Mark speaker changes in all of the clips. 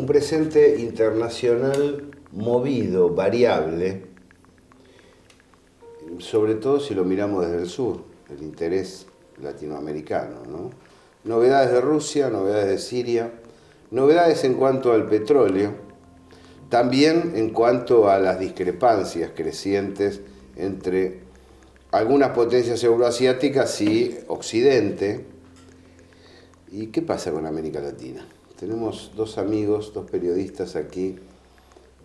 Speaker 1: un presente internacional movido, variable, sobre todo si lo miramos desde el sur, el interés latinoamericano, ¿no? Novedades de Rusia, novedades de Siria, novedades en cuanto al petróleo, también en cuanto a las discrepancias crecientes entre algunas potencias euroasiáticas y Occidente. ¿Y qué pasa con América Latina? Tenemos dos amigos, dos periodistas aquí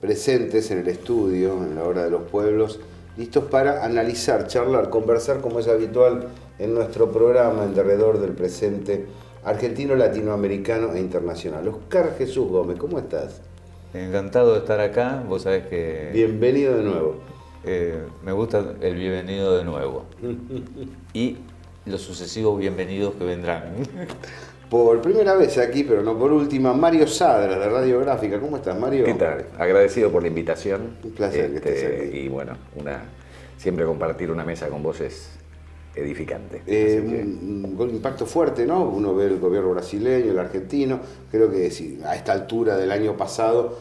Speaker 1: presentes en el estudio, en la Hora de los Pueblos, listos para analizar, charlar, conversar como es habitual en nuestro programa en derredor del presente argentino, latinoamericano e internacional. Oscar Jesús Gómez, ¿cómo estás?
Speaker 2: Encantado de estar acá, vos sabés que...
Speaker 1: Bienvenido de nuevo.
Speaker 2: Me gusta el bienvenido de nuevo. Y los sucesivos bienvenidos que vendrán.
Speaker 1: Por primera vez aquí, pero no por última, Mario Sadra, de Radiográfica. ¿Cómo estás, Mario?
Speaker 3: ¿Qué tal? Agradecido por la invitación.
Speaker 1: Un placer que estés aquí.
Speaker 3: Y bueno, siempre compartir una mesa con vos es edificante.
Speaker 1: Un impacto fuerte, ¿no? Uno ve el gobierno brasileño, el argentino. Creo que si a esta altura del año pasado,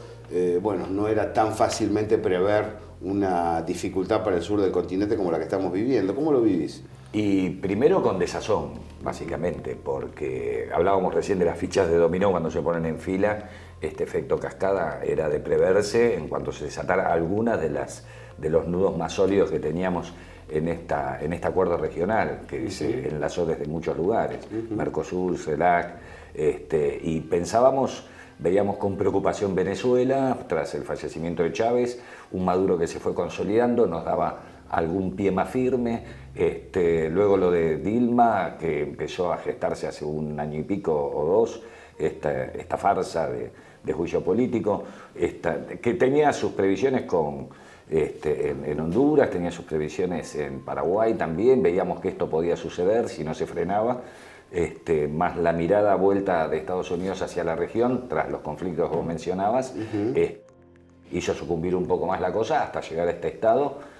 Speaker 1: bueno, no era tan fácilmente prever una dificultad para el sur del continente como la que estamos viviendo. ¿Cómo lo vivís?
Speaker 3: Y primero con desazón, básicamente, porque hablábamos recién de las fichas de dominó cuando se ponen en fila. Este efecto cascada era de preverse en cuanto se desatara algunas de los nudos más sólidos que teníamos en este acuerdo regional que se enlazó desde muchos lugares, Mercosur, CELAC, y veíamos con preocupación Venezuela tras el fallecimiento de Chávez, un Maduro que se fue consolidando, nos daba algún pie más firme, luego lo de Dilma, que empezó a gestarse hace un año y pico o dos, esta farsa de juicio político, que tenía sus previsiones en Honduras, tenía sus previsiones en Paraguay también, veíamos que esto podía suceder si no se frenaba, más la mirada vuelta de Estados Unidos hacia la región, tras los conflictos que vos mencionabas, hizo sucumbir un poco más la cosa hasta llegar a este estado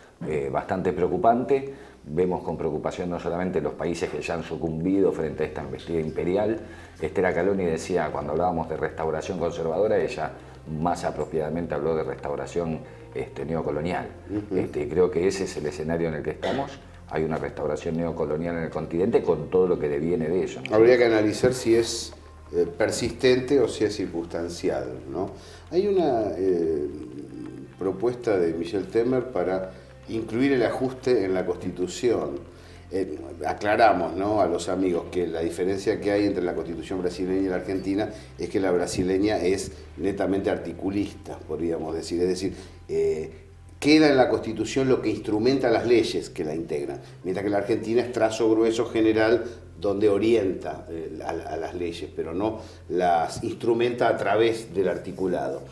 Speaker 3: bastante preocupante. Vemos con preocupación no solamente los países que ya han sucumbido frente a esta embestida imperial. Estela Caloni decía, cuando hablábamos de restauración conservadora, ella más apropiadamente habló de restauración neocolonial. Creo que ese es el escenario en el que estamos. Hay una restauración neocolonial en el continente con todo lo que deviene de eso, ¿no?
Speaker 1: Habría que analizar si es persistente o si es circunstancial, ¿no? Hay una propuesta de Michel Temer para incluir el ajuste en la Constitución. Aclaramos, ¿no?, a los amigos que la diferencia que hay entre la Constitución brasileña y la argentina es que la brasileña es netamente articulista, podríamos decir. Es decir, queda en la Constitución lo que instrumenta las leyes que la integran, mientras que la Argentina es trazo grueso general donde orienta a las leyes, pero no las instrumenta a través del articulado.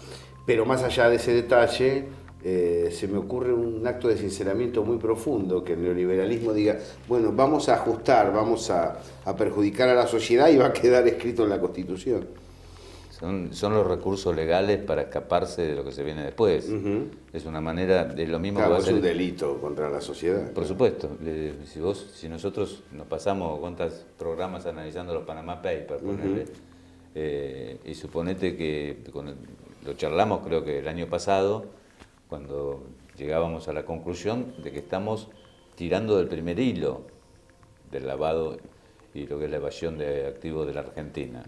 Speaker 1: Pero más allá de ese detalle, se me ocurre un acto de sinceramiento muy profundo, que el neoliberalismo diga, bueno, vamos a ajustar, vamos a perjudicar a la sociedad y va a quedar escrito en la Constitución.
Speaker 2: Son los recursos legales para escaparse de lo que se viene después. Es una manera de lo mismo,
Speaker 1: claro,
Speaker 2: que va a ser...
Speaker 1: es un delito contra la sociedad.
Speaker 2: Por supuesto. Si nosotros nos pasamos cuántos programas analizando los Panama Papers, y suponete que lo charlamos creo que el año pasado, cuando llegábamos a la conclusión de que estamos tirando del primer hilo del lavado y lo que es la evasión de activos de la Argentina.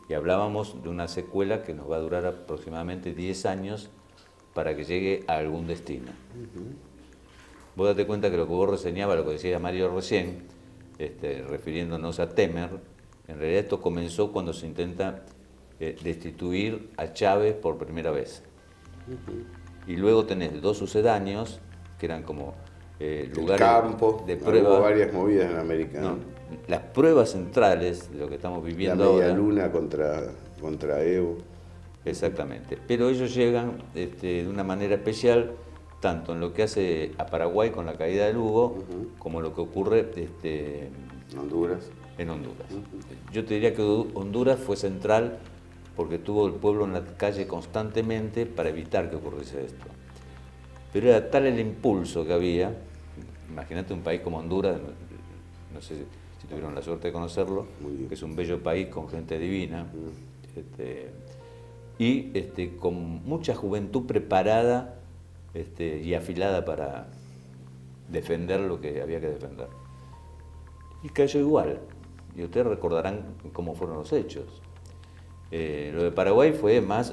Speaker 2: Y hablábamos de una secuela que nos va a durar aproximadamente 10 años para que llegue a algún destino. Vos date cuenta que lo que vos reseñabas, lo que decía Mario recién, refiriéndonos a Temer, en realidad esto comenzó cuando se intenta destituir a Chávez por primera vez. Y luego tenés dos sucedáneos, que eran como lugares
Speaker 1: campo,
Speaker 2: de prueba.
Speaker 1: Hubo varias movidas en América.
Speaker 2: No, las pruebas centrales de lo que estamos viviendo
Speaker 1: la media
Speaker 2: ahora.
Speaker 1: luna contra Evo.
Speaker 2: Exactamente. Pero ellos llegan de una manera especial, tanto en lo que hace a Paraguay con la caída de Lugo, como lo que ocurre
Speaker 1: en Honduras.
Speaker 2: Yo te diría que Honduras fue central porque tuvo el pueblo en la calle constantemente para evitar que ocurriese esto. Pero era tal el impulso que había, imagínate un país como Honduras, no sé si tuvieron la suerte de conocerlo, que es un bello país con gente divina, y con mucha juventud preparada y afilada para defender lo que había que defender. Y cayó igual, y ustedes recordarán cómo fueron los hechos. Lo de Paraguay fue más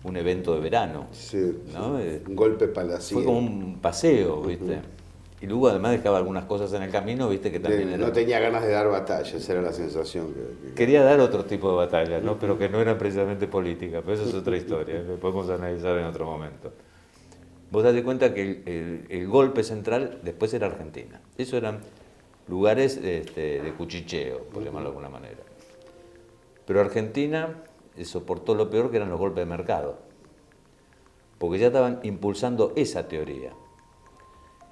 Speaker 2: un evento de verano,
Speaker 1: sí,
Speaker 2: ¿no?
Speaker 1: Sí. Un golpe palaciego.
Speaker 2: Fue como un paseo, ¿viste? Y luego además dejaba algunas cosas en el camino, ¿viste? Que también
Speaker 1: No tenía ganas de dar batalla, esa era la sensación.
Speaker 2: Quería dar otro tipo de batalla, ¿no? Pero que no era precisamente política, pero eso es otra historia, lo podemos analizar en otro momento. Vos date cuenta que el golpe central después era Argentina. Eso eran lugares de cuchicheo, por llamarlo de alguna manera. Pero Argentina soportó lo peor, que eran los golpes de mercado, porque ya estaban impulsando esa teoría,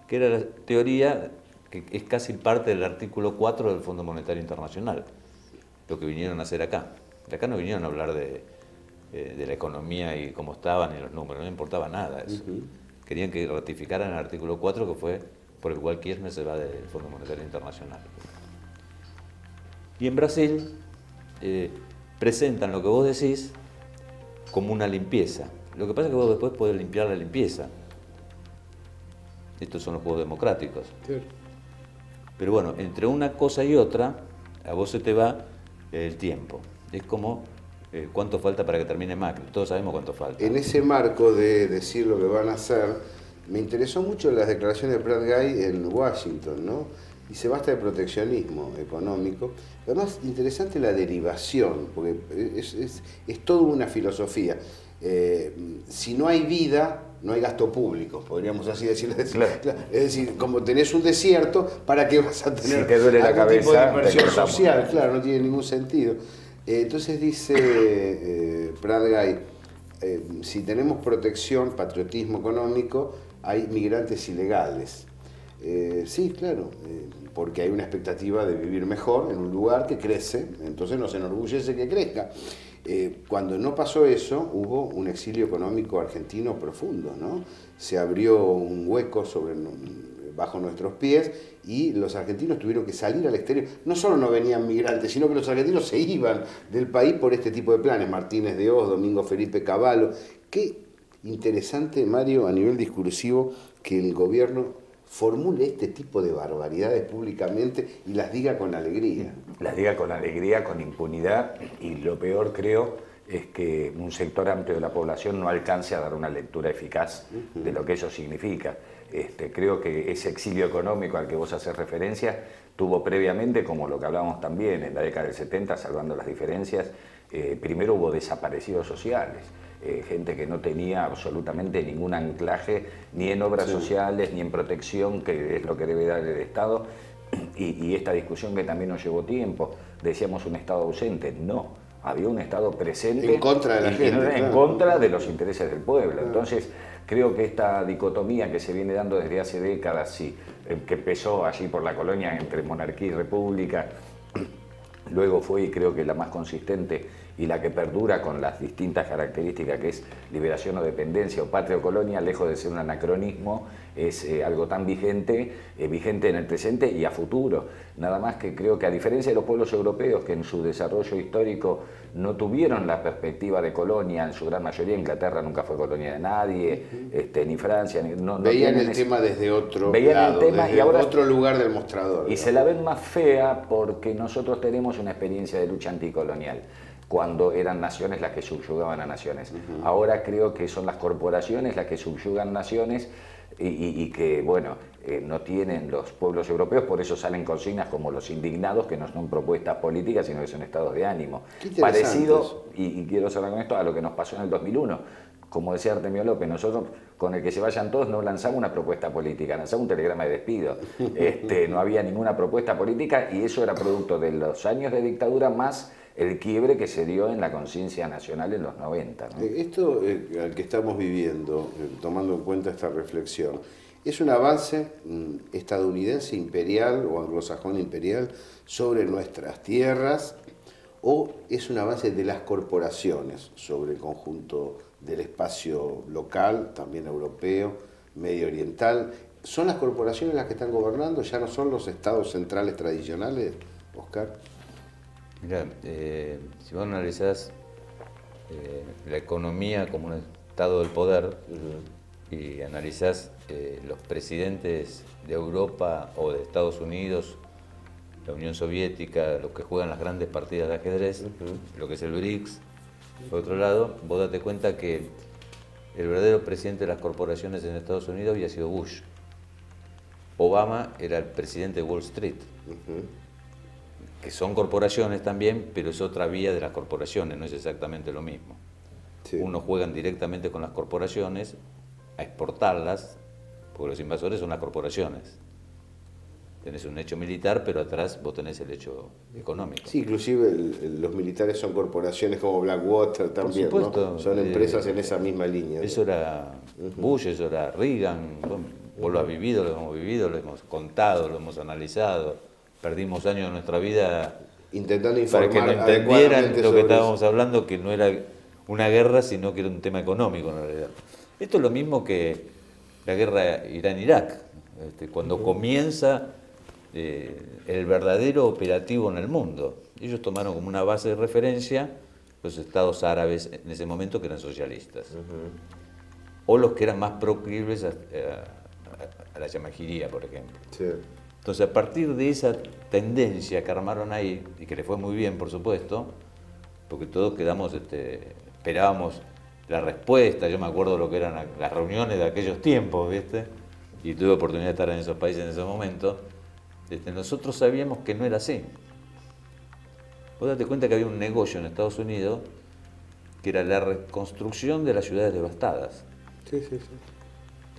Speaker 2: que era la teoría que es casi parte del artículo 4 del Fondo Monetario Internacional, lo que vinieron a hacer acá. De acá no vinieron a hablar de la economía y cómo estaban y los números, no importaba nada eso. Querían que ratificaran el artículo 4, que fue por el cual Kirchner se va del Fondo Monetario Internacional. Y en Brasil presentan lo que vos decís como una limpieza. Lo que pasa es que vos después podés limpiar la limpieza. Estos son los juegos democráticos. Sí. Pero bueno, entre una cosa y otra, a vos se te va el tiempo. Es como cuánto falta para que termine Macri. Todos sabemos cuánto falta.
Speaker 1: En ese marco de decir lo que van a hacer, me interesó mucho las declaraciones de Prat Guy en Washington, ¿no? Dice, basta de proteccionismo económico. Además, interesante la derivación, porque es toda una filosofía. Si no hay vida, no hay gasto público, podríamos así decirlo.
Speaker 3: Claro.
Speaker 1: Es decir, como tenés un desierto, ¿para qué vas a tener
Speaker 3: si te duele la cabeza,
Speaker 1: tipo de inversión social? Claro, no tiene ningún sentido. Entonces dice Prat Guy, si tenemos protección, patriotismo económico, hay migrantes ilegales. Sí, claro, porque hay una expectativa de vivir mejor en un lugar que crece, entonces nos enorgullece que crezca. Cuando no pasó eso, hubo un exilio económico argentino profundo, ¿no? Se abrió un hueco bajo nuestros pies y los argentinos tuvieron que salir al exterior. No solo no venían migrantes, sino que los argentinos se iban del país por este tipo de planes. Martínez de Hoz, Domingo Felipe Cavallo. Qué interesante, Mario, a nivel discursivo, que el gobierno formule este tipo de barbaridades públicamente y las diga con alegría.
Speaker 3: Las diga con alegría, con impunidad, y lo peor, creo, es que un sector amplio de la población no alcance a dar una lectura eficaz de lo que eso significa. Creo que ese exilio económico al que vos haces referencia tuvo previamente, como lo que hablábamos también en la década del 70, salvando las diferencias, primero hubo desaparecidos sociales. Gente que no tenía absolutamente ningún anclaje ni en obras sociales ni en protección, que es lo que debe dar el Estado, y esta discusión que también nos llevó tiempo, decíamos un Estado ausente, no, había un Estado presente
Speaker 1: en contra de la gente,
Speaker 3: en contra de los intereses del pueblo. Entonces creo que esta dicotomía que se viene dando desde hace décadas, que empezó allí por la colonia entre monarquía y república, luego fue, y creo que la más consistente y la que perdura con las distintas características que es liberación o dependencia o patria o colonia, lejos de ser un anacronismo, es algo tan vigente en el presente y a futuro. Nada más que creo que, a diferencia de los pueblos europeos, que en su desarrollo histórico no tuvieron la perspectiva de colonia, en su gran mayoría Inglaterra nunca fue colonia de nadie, ni Francia,
Speaker 1: veían el tema desde otro lado, desde otro lugar del mostrador.
Speaker 3: Y se la ven más fea porque nosotros tenemos una experiencia de lucha anticolonial, cuando eran naciones las que subyugaban a naciones. Ahora creo que son las corporaciones las que subyugan naciones y que, bueno, no tienen los pueblos europeos, por eso salen consignas como los indignados, que no son propuestas políticas, sino que son estados de ánimo. Parecido, y quiero cerrar con esto, a lo que nos pasó en el 2001. Como decía Artemio López, nosotros con el que se vayan todos no lanzamos una propuesta política, lanzamos un telegrama de despido. No había ninguna propuesta política y eso era producto de los años de dictadura más el quiebre que se dio en la conciencia nacional en los 90, ¿no?
Speaker 1: Esto al que estamos viviendo, tomando en cuenta esta reflexión, ¿es un avance estadounidense imperial o anglosajón imperial sobre nuestras tierras o es un avance de las corporaciones sobre el conjunto del espacio local, también europeo, medio oriental? ¿Son las corporaciones las que están gobernando? ¿Ya no son los estados centrales tradicionales, Oscar?
Speaker 2: Mirá, si vos analizás la economía como un estado del poder y analizás los presidentes de Europa o de Estados Unidos, la Unión Soviética, los que juegan las grandes partidas de ajedrez, lo que es el BRICS, por otro lado, vos date cuenta que el verdadero presidente de las corporaciones en Estados Unidos había sido Bush. Obama era el presidente de Wall Street, que son corporaciones también, pero es otra vía de las corporaciones, no es exactamente lo mismo. Sí. Unos juegan directamente con las corporaciones a exportarlas, porque los invasores son las corporaciones. Tenés un hecho militar, pero atrás vos tenés el hecho económico.
Speaker 1: Sí, inclusive los militares son corporaciones como Blackwater también, por supuesto, ¿no? Son empresas en esa misma línea.
Speaker 2: Eso era Bush, eso era Reagan, vos lo has vivido, lo hemos contado, lo hemos analizado, perdimos años de nuestra vida
Speaker 1: intentando informar
Speaker 2: para que no entendieran lo que estábamos hablando, que no era una guerra, sino que era un tema económico en realidad. Esto es lo mismo que la guerra Irán-Irak, cuando comienza el verdadero operativo en el mundo. Ellos tomaron como una base de referencia los estados árabes en ese momento que eran socialistas, o los que eran más proclives a la yamajiría, por ejemplo. Sí. Entonces, a partir de esa tendencia que armaron ahí, y que le fue muy bien, por supuesto, porque todos quedamos, esperábamos la respuesta. Yo me acuerdo lo que eran las reuniones de aquellos tiempos, ¿viste? Y tuve oportunidad de estar en esos países en ese momento. Nosotros sabíamos que no era así. Vos date cuenta que había un negocio en Estados Unidos que era la reconstrucción de las ciudades devastadas.
Speaker 1: Sí, sí, sí.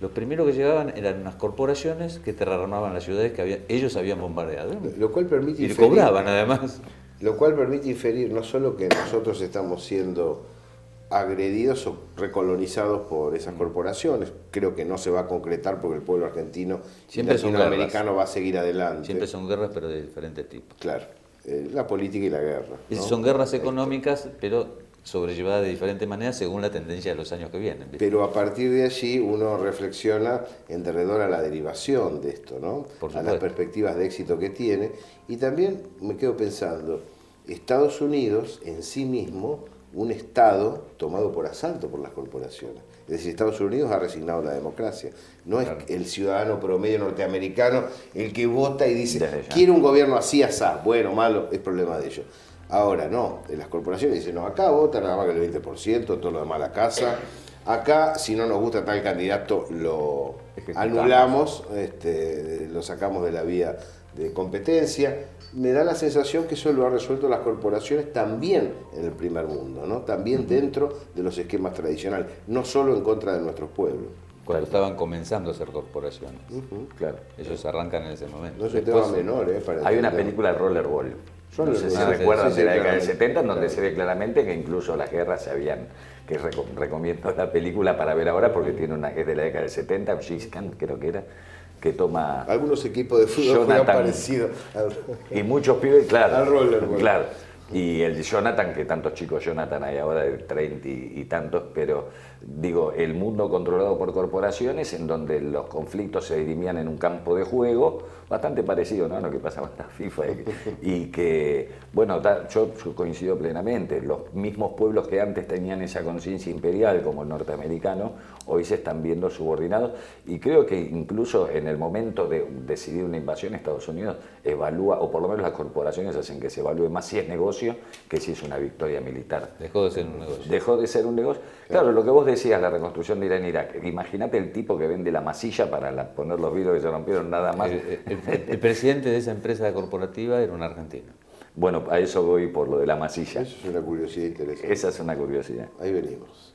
Speaker 2: Los primeros que llegaban eran unas corporaciones que te rearmaban las ciudades que ellos habían bombardeado.
Speaker 1: Lo cual permite
Speaker 2: y inferir, cobraban además.
Speaker 1: Lo cual permite inferir no solo que nosotros estamos siendo agredidos o recolonizados por esas corporaciones. Creo que no se va a concretar porque el pueblo argentino y latinoamericano va a seguir adelante.
Speaker 2: Siempre son guerras, pero de diferentes tipos.
Speaker 1: Claro, la política y la guerra, ¿no?
Speaker 2: Son guerras económicas, pero sobrellevadas de diferente manera según la tendencia de los años que vienen, ¿viste?
Speaker 1: Pero a partir de allí uno reflexiona en derredor a la derivación de esto, ¿no? A las perspectivas de éxito que tiene. Y también me quedo pensando, Estados Unidos en sí mismo, un Estado tomado por asalto por las corporaciones. Es decir, Estados Unidos ha resignado la democracia. No es el ciudadano promedio norteamericano el que vota y dice, quiero un gobierno así, asá. Bueno, malo, es problema de ellos. Ahora no, de las corporaciones dicen, no, acá vota nada más que el 20%, todo lo demás a la casa. Acá, si no nos gusta tal candidato, lo anulamos, lo sacamos de la vía de competencia. Me da la sensación que eso lo han resuelto las corporaciones también en el primer mundo, ¿no? También dentro de los esquemas tradicionales, no solo en contra de nuestros pueblos.
Speaker 2: Cuando estaban comenzando a ser corporaciones. Claro, ellos arrancan en ese momento.
Speaker 1: No es un tema menor,
Speaker 3: hay una película Rollerball. No sé si recuerdan de la década del 70, en donde se ve claramente que incluso las guerras se habían, que recomiendo la película para ver ahora porque tiene es de la década del 70, Giscard creo que era, que toma...
Speaker 1: Algunos equipos de fútbol fueron parecidos.
Speaker 3: Y muchos pibes, claro.
Speaker 1: Al Rollerball.
Speaker 3: Claro. Y el Jonathan, que tantos chicos Jonathan hay ahora de 30 y tantos, pero digo, el mundo controlado por corporaciones en donde los conflictos se dirimían en un campo de juego bastante parecido, ¿no?, a lo que pasaba en la FIFA y que, bueno, yo coincido plenamente, los mismos pueblos que antes tenían esa conciencia imperial como el norteamericano, hoy se están viendo subordinados y creo que incluso en el momento de decidir una invasión Estados Unidos evalúa, o por lo menos las corporaciones hacen que se evalúe más si es negocio que si es una victoria militar.
Speaker 2: Dejó de ser un negocio.
Speaker 3: Dejó de ser un negocio. Claro, lo que vos decías, la reconstrucción de Irán-Irak. Imagínate el tipo que vende la masilla para poner los vidrios que se rompieron nada más.
Speaker 2: El presidente de esa empresa corporativa era un argentino.
Speaker 3: Bueno, a eso voy por lo de la masilla.
Speaker 1: Eso es una curiosidad interesante.
Speaker 3: Esa es una curiosidad.
Speaker 1: Ahí venimos.